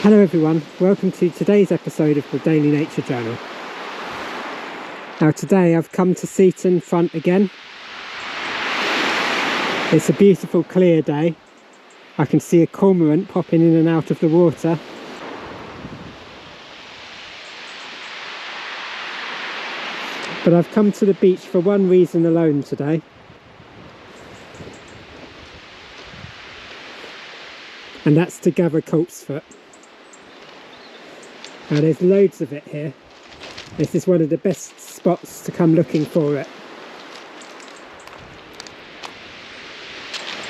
Hello everyone, welcome to today's episode of the Daily Nature Journal. Now today I've come to Seaton Front again. It's a beautiful clear day. I can see a cormorant popping in and out of the water. But I've come to the beach for one reason alone today. And that's to gather Coltsfoot. Now there's loads of it here. This is one of the best spots to come looking for it.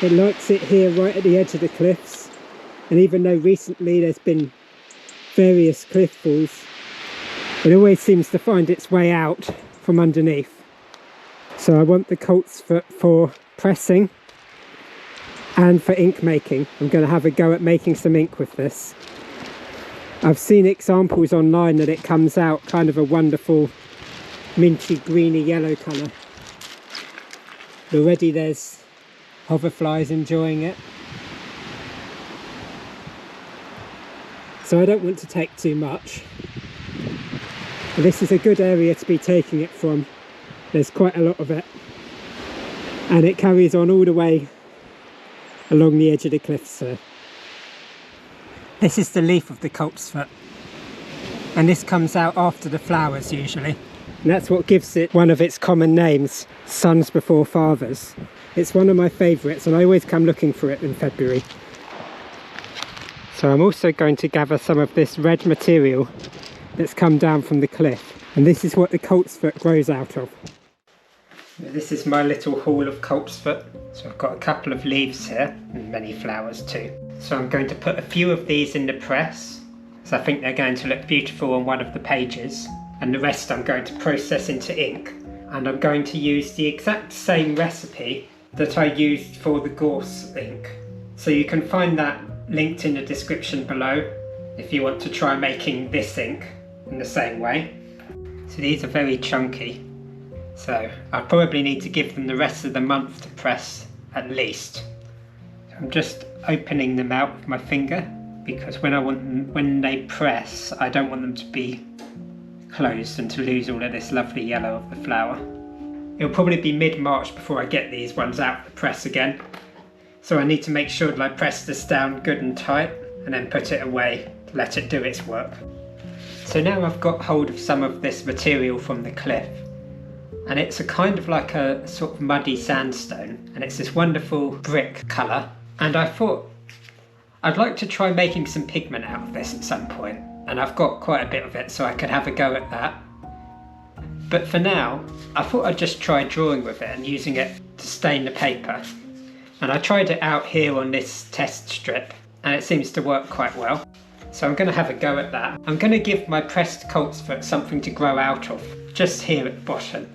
It likes it here right at the edge of the cliffs, and even though recently there's been various cliff falls, it always seems to find its way out from underneath. So I want the Coltsfoot for pressing and for ink making. I'm going to have a go at making some ink with this. I've seen examples online that it comes out kind of a wonderful minty greeny yellow colour. Already there's hoverflies enjoying it. So I don't want to take too much. This is a good area to be taking it from. There's quite a lot of it. And it carries on all the way along the edge of the cliffs here. This is the leaf of the Coltsfoot, and this comes out after the flowers usually, and that's what gives it one of its common names, sons before fathers. It's one of my favourites and I always come looking for it in February. So I'm also going to gather some of this red material that's come down from the cliff, and this is what the Coltsfoot grows out of. This is my little haul of Coltsfoot. So I've got a couple of leaves here and many flowers too. So I'm going to put a few of these in the press, so I think they're going to look beautiful on one of the pages, and the rest I'm going to process into ink. And I'm going to use the exact same recipe that I used for the gorse ink. So you can find that linked in the description below if you want to try making this ink in the same way. So these are very chunky, so I'll probably need to give them the rest of the month to press at least. I'm just opening them out with my finger because when they press, I don't want them to be closed and to lose all of this lovely yellow of the flower. It'll probably be mid-March before I get these ones out of the press again. So I need to make sure that I press this down good and tight and then put it away to let it do its work. So now I've got hold of some of this material from the cliff, and it's a kind of like a sort of muddy sandstone, and it's this wonderful brick colour. And I thought I'd like to try making some pigment out of this at some point, and I've got quite a bit of it so I could have a go at that. But for now, I thought I'd just try drawing with it and using it to stain the paper. And I tried it out here on this test strip, and it seems to work quite well. So I'm going to have a go at that. I'm going to give my pressed Coltsfoot something to grow out of, just here at the bottom.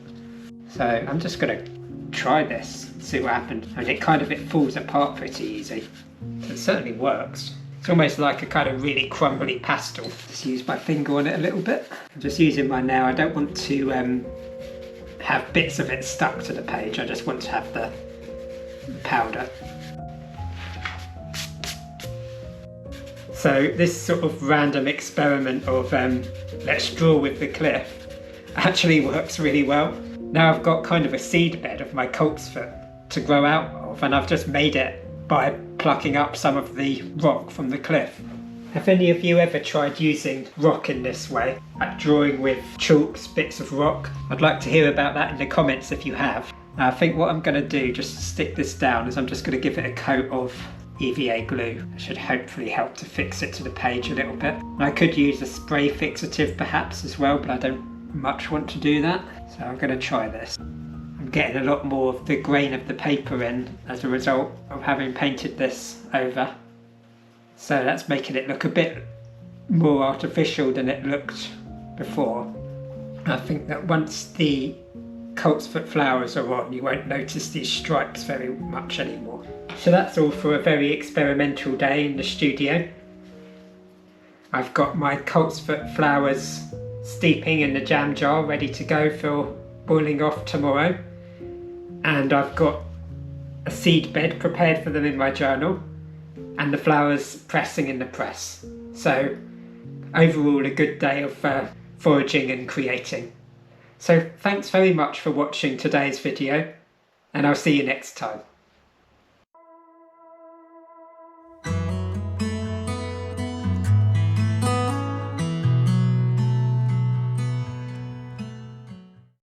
So I'm just going to try this, see what happens. And it falls apart pretty easy. So it certainly works. It's almost like a kind of really crumbly pastel. Just use my finger on it a little bit. I'm just using my nail. I don't want to have bits of it stuck to the page. I just want to have the powder. So this sort of random experiment of let's draw with the cliff actually works really well. Now I've got kind of a seed bed of my Coltsfoot to grow out of, and I've just made it by plucking up some of the rock from the cliff. Have any of you ever tried using rock in this way, like drawing with chalks, bits of rock? I'd like to hear about that in the comments if you have. I think what I'm going to do just to stick this down is I'm just going to give it a coat of EVA glue. It should hopefully help to fix it to the page a little bit. I could use a spray fixative perhaps as well, but I don't much want to do that, so I'm going to try this. I'm getting a lot more of the grain of the paper in as a result of having painted this over, so that's making it look a bit more artificial than it looked before. I think that once the Coltsfoot flowers are on, you won't notice these stripes very much anymore. So that's all for a very experimental day in the studio. I've got my Coltsfoot flowers steeping in the jam jar ready to go for boiling off tomorrow, and I've got a seed bed prepared for them in my journal and the flowers pressing in the press. So overall a good day of foraging and creating. So thanks very much for watching today's video, and I'll see you next time.